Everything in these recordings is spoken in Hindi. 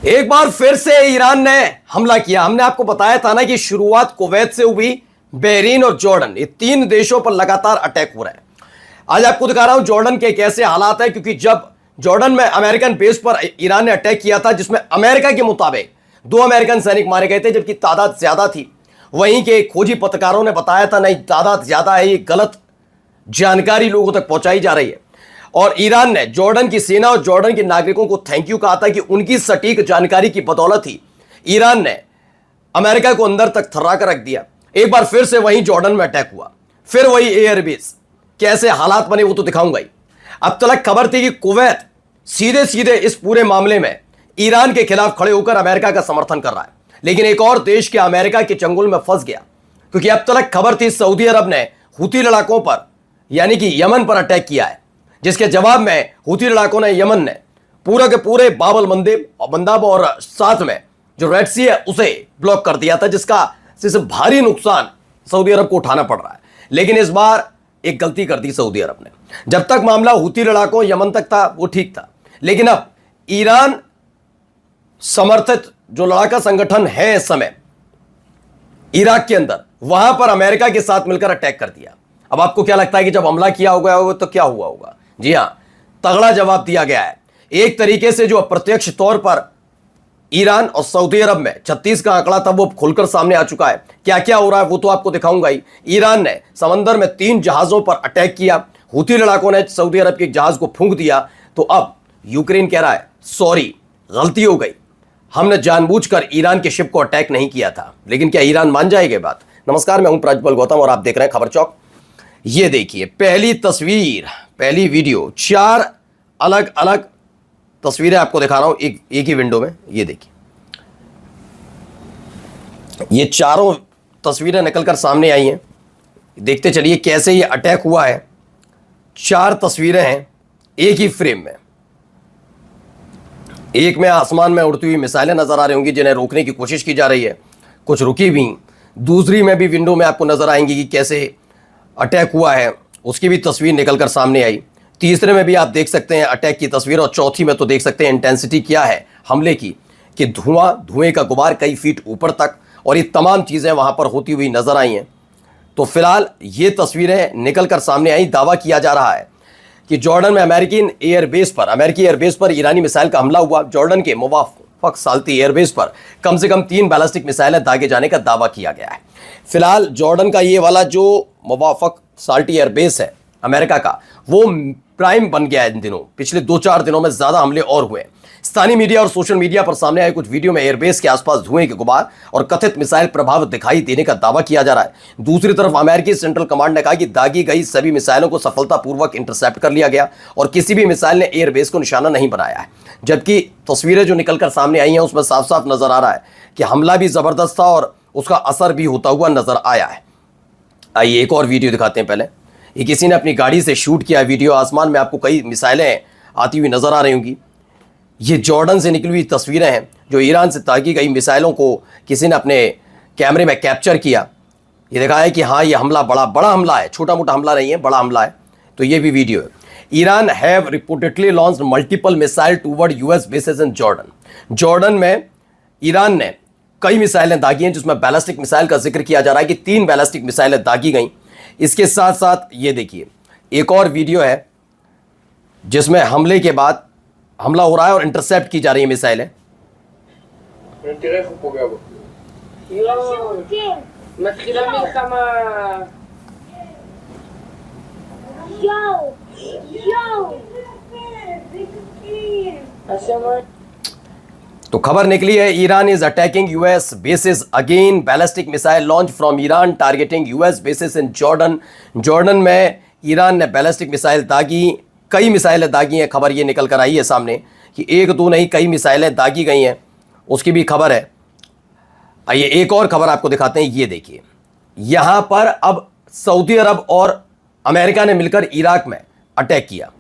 एक बार फिर से ईरान ने हमला किया। हमने आपको बताया था ना कि शुरुआत कुवैत से हुई, बहरीन और जॉर्डन, ये तीन देशों पर लगातार अटैक हो रहा है। आज आपको दिखा रहा हूं जॉर्डन के कैसे हालात है, क्योंकि जब जॉर्डन में अमेरिकन बेस पर ईरान ने अटैक किया था, जिसमें अमेरिका के मुताबिक 2 अमेरिकन सैनिक मारे गए थे, जबकि तादाद ज्यादा थी। वहीं के खोजी पत्रकारों ने बताया था नहीं, तादाद ज्यादा है, ये गलत जानकारी लोगों तक पहुंचाई जा रही है। और ईरान ने जॉर्डन की सेना और जॉर्डन के नागरिकों को थैंक यू कहा था कि उनकी सटीक जानकारी की बदौलत ही ईरान ने अमेरिका को अंदर तक थर्रा कर रख दिया। एक बार फिर से वहीं जॉर्डन में अटैक हुआ, फिर वही एयरबेस, कैसे हालात बने वो तो दिखाऊंगा ही। अब तक खबर थी कि कुवैत सीधे सीधे इस पूरे मामले में ईरान के खिलाफ खड़े होकर अमेरिका का समर्थन कर रहा है, लेकिन एक और देश के अमेरिका के चंगुल में फंस गया, क्योंकि अब तक खबर थी सऊदी अरब ने हुती लड़ाकों पर यानी कि यमन पर अटैक किया है, जिसके जवाब में हुती लड़ाकों ने यमन ने पूरे के पूरे बाबल मंदाब और साथ में जो रेड सी है उसे ब्लॉक कर दिया था, जिससे भारी नुकसान सऊदी अरब को उठाना पड़ रहा है। लेकिन इस बार एक गलती कर दी सऊदी अरब ने। जब तक मामला हुती लड़ाकों यमन तक था वो ठीक था, लेकिन अब ईरान समर्थित जो लड़ाका संगठन है इस समय इराक के अंदर, वहां पर अमेरिका के साथ मिलकर अटैक कर दिया। अब आपको क्या लगता है कि जब हमला किया होगा तो क्या हुआ होगा? जी हां, तगड़ा जवाब दिया गया है। एक तरीके से जो अप्रत्यक्ष तौर पर ईरान और सऊदी अरब में 36 का आंकड़ा था वो खुलकर सामने आ चुका है। क्या क्या हो रहा है वो तो आपको दिखाऊंगा ही। ईरान ने समंदर में 3 जहाजों पर अटैक किया, हुती लड़ाकों ने सऊदी अरब के एक जहाज को फूंक दिया। तो अब यूक्रेन कह रहा है सॉरी, गलती हो गई, हमने जानबूझकर ईरान के शिप को अटैक नहीं किया था। लेकिन क्या ईरान मान जाएगी बात? नमस्कार, मैं हूं प्रज्वल गौतम और आप देख रहे हैं खबर चौक। ये देखिए पहली तस्वीर, पहली वीडियो, 4 अलग अलग तस्वीरें आपको दिखा रहा हूं एक ही विंडो में। ये देखिए, ये चारों तस्वीरें निकलकर सामने आई हैं। देखते चलिए कैसे ये अटैक हुआ है। 4 तस्वीरें हैं एक ही फ्रेम में। एक में आसमान में उड़ती हुई मिसाइलें नजर आ रही होंगी जिन्हें रोकने की कोशिश की जा रही है, कुछ रुकी भी। दूसरी में भी विंडो में आपको नजर आएंगी कि कैसे अटैक हुआ है, उसकी भी तस्वीर निकलकर सामने आई। तीसरे में भी आप देख सकते हैं अटैक की तस्वीर, और चौथी में तो देख सकते हैं इंटेंसिटी क्या है हमले की, कि धुएं का गुबार कई फीट ऊपर तक, और ये तमाम चीज़ें वहाँ पर होती हुई नजर आई हैं। तो फिलहाल ये तस्वीरें निकलकर सामने आई। दावा किया जा रहा है कि जॉर्डन में अमेरिकी एयरबेस पर ईरानी मिसाइल का हमला हुआ। जॉर्डन के मुवाफक साल्ती एयरबेस पर कम से कम 3 बैलिस्टिक मिसाइलें दागे जाने का दावा किया गया है। फिलहाल जॉर्डन का ये वाला जो मुवाफक साल्टी एयरबेस है अमेरिका का, वो प्राइम बन गया है इन दिनों। पिछले 2-4 दिनों में ज्यादा हमले और हुए। स्थानीय मीडिया और सोशल मीडिया पर सामने आए कुछ वीडियो में एयरबेस के आसपास धुएं के गुबार और कथित मिसाइल प्रभाव दिखाई देने का दावा किया जा रहा है। दूसरी तरफ अमेरिकी सेंट्रल कमांड ने कहा कि दागी गई सभी मिसाइलों को सफलतापूर्वक इंटरसेप्ट कर लिया गया और किसी भी मिसाइल ने एयरबेस को निशाना नहीं बनाया है। जबकि तस्वीरें जो निकलकर सामने आई हैं उसमें साफ साफ नजर आ रहा है कि हमला भी जबरदस्त था और उसका असर भी होता हुआ नजर आया है। आइए एक और वीडियो दिखाते हैं। पहले ये किसी ने अपनी गाड़ी से शूट किया वीडियो। आसमान में आपको कई मिसाइलें आती हुई नजर आ रही होंगी। ये जॉर्डन से निकली हुई तस्वीरें हैं जो ईरान से दागी गई मिसाइलों को किसी ने अपने कैमरे में कैप्चर किया। ये दिखाया है कि हाँ, ये हमला बड़ा हमला है, छोटा मोटा हमला नहीं है, बड़ा हमला है। तो ये भी वीडियो है। Iran have reportedly launched multiple missile toward US bases in Jordan. Jordan में ईरान ने कई मिसाइलें दागी हैं, जिसमें बैलिस्टिक मिसाइल का जिक्र किया जा रहा है कि 3 बैलिस्टिक मिसाइलें दागी गई। इसके साथ साथ ये देखिए एक और वीडियो है जिसमें हमले के बाद हमला हो रहा है और इंटरसेप्ट की जा रही है मिसाइलें। तो खबर निकली है Iran is attacking US basis again, ballistic missile launch from Iran targeting US basis in Jordan. Jordan में ईरान ने बैलिस्टिक मिसाइल दागी, कई मिसाइलें दागी हैं। खबर ये निकल कर आई है सामने कि 1-2 नहीं, कई मिसाइलें दागी गई हैं, उसकी भी खबर है। आइए एक और खबर आपको दिखाते हैं। ये देखिए यहां पर अब सऊदी अरब और अमेरिका ने मिलकर इराक में अटैक किया।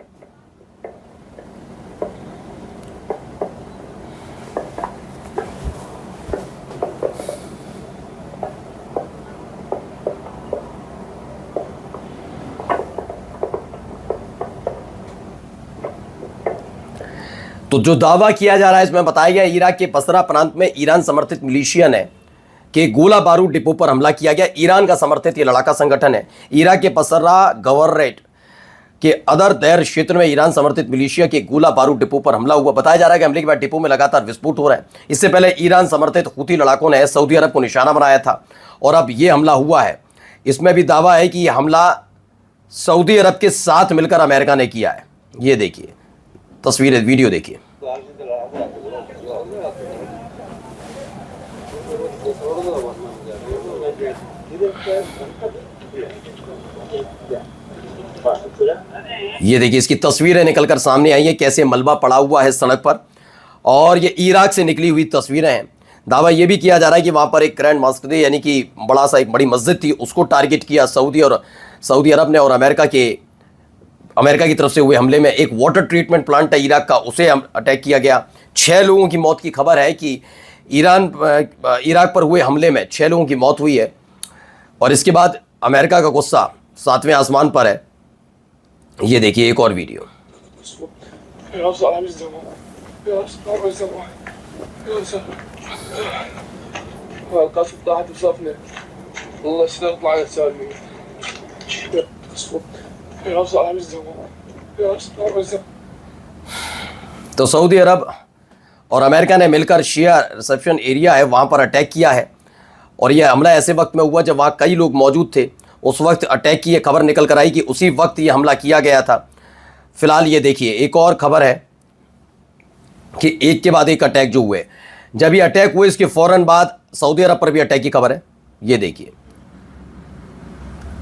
तो तो जो दावा किया जा रहा है इसमें बताया गया इराक के बसरा प्रांत में ईरान समर्थित मिलिशिया ने के गोला बारूद डिपो पर हमला किया गया। ईरान का समर्थित ये लड़ाका संगठन है। इराक के बसरा गवर्नरेट के अदर दैर क्षेत्र में ईरान समर्थित मिलिशिया के गोला बारूद डिपो पर हमला हुआ। बताया जा रहा है कि हमले के बाद डिपो में लगातार विस्फोट हो रहा है। इससे पहले ईरान समर्थित हूती लड़ाकों ने सऊदी अरब को निशाना बनाया था और अब ये हमला हुआ है। इसमें भी दावा है कि यह हमला सऊदी अरब के साथ मिलकर अमेरिका ने किया है। ये देखिए तस्वीरें, वीडियो देखिए। ये देखिए इसकी तस्वीरें निकलकर सामने आई है, कैसे मलबा पड़ा हुआ है सड़क पर, और ये इराक से निकली हुई तस्वीरें हैं। दावा ये भी किया जा रहा है कि वहां पर एक ग्रैंड मस्जिद यानी कि बड़ा सा एक बड़ी मस्जिद थी, उसको टारगेट किया सऊदी अरब ने, और अमेरिका की तरफ से हुए हमले में एक वाटर ट्रीटमेंट प्लांट है इराक का, उसे अटैक किया गया। 6 लोगों की मौत की खबर है कि इराक पर हुए हमले में 6 लोगों की मौत हुई है। और इसके बाद अमेरिका का गुस्सा 7वें आसमान पर है। ये देखिए एक और वीडियो। तो सऊदी अरब और अमेरिका ने मिलकर शिया रिसेप्शन एरिया है वहां पर अटैक किया है, और यह हमला ऐसे वक्त में हुआ जब वहां कई लोग मौजूद थे। उस वक्त अटैक की खबर निकल कर आई कि उसी वक्त ये हमला किया गया था। फिलहाल ये देखिए एक और खबर है कि एक के बाद एक अटैक जो हुए, जब ये अटैक हुए इसके फौरन बाद सऊदी अरब पर भी अटैक की खबर है। ये देखिए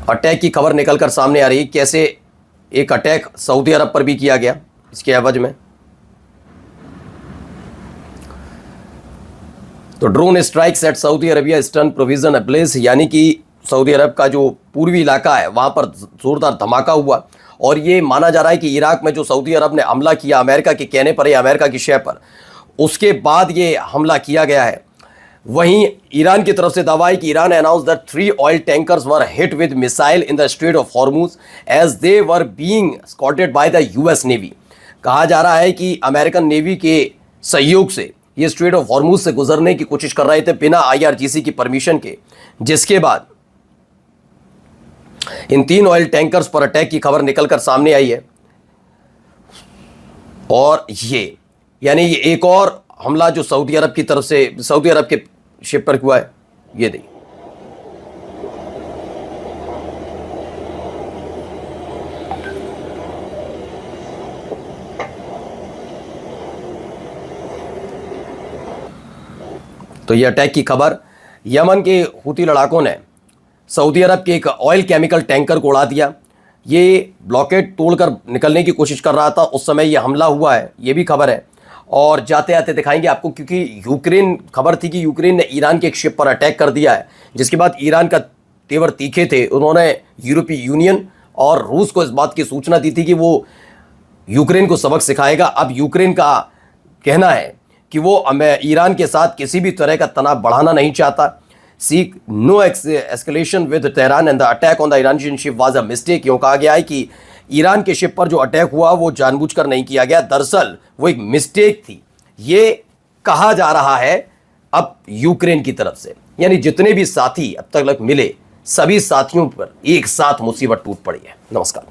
अटैक की खबर निकलकर सामने आ रही है, कैसे एक अटैक सऊदी अरब पर भी किया गया इसके एवज में। तो drone strikes at Saudi Arabia eastern province अब्लेस, यानी कि सऊदी अरब का जो पूर्वी इलाका है वहां पर जोरदार धमाका हुआ, और ये माना जा रहा है कि इराक में जो सऊदी अरब ने हमला किया अमेरिका के कहने पर या अमेरिका की शय पर, उसके बाद ये हमला किया गया है। वहीं ईरान की तरफ से दावा है कि Iran announce that 3 oil tankers were hit with missile in the Strait of Hormuz as they were being escorted by the US navy. कहा जा रहा है कि अमेरिकन नेवी के सहयोग से ये स्ट्रेट ऑफ हॉर्मुज से गुजरने की कोशिश कर रहे थे बिना IRGC की परमिशन के, जिसके बाद इन 3 ऑयल टैंकर्स पर अटैक की खबर निकलकर सामने आई है। और ये यानी ये एक और हमला जो सऊदी अरब की तरफ से सऊदी अरब के शिप पर हुआ है। ये देखिए तो ये अटैक की खबर, यमन के हूती लड़ाकों ने सऊदी अरब के एक ऑयल केमिकल टैंकर को उड़ा दिया। ये ब्लॉकेट तोड़कर निकलने की कोशिश कर रहा था, उस समय ये हमला हुआ है, ये भी खबर है। और जाते आते दिखाएंगे आपको, क्योंकि यूक्रेन खबर थी कि यूक्रेन ने ईरान के एक शिप पर अटैक कर दिया है, जिसके बाद ईरान का तेवर तीखे थे। उन्होंने यूरोपीय यूनियन और रूस को इस बात की सूचना दी थी कि वो यूक्रेन को सबक सिखाएगा। अब यूक्रेन का कहना है कि वो ईरान के साथ किसी भी तरह का तनाव बढ़ाना नहीं चाहता। Seek no escalation with Tehran and the attack on the Iranian ship was a mistake. यूँ कहा गया है कि ईरान के शिप पर जो अटैक हुआ वो जानबूझकर नहीं किया गया, दरअसल वो एक मिस्टेक थी, ये कहा जा रहा है अब यूक्रेन की तरफ से। यानी जितने भी साथी अब तक मिले, सभी साथियों पर एक साथ मुसीबत टूट पड़ी है। नमस्कार।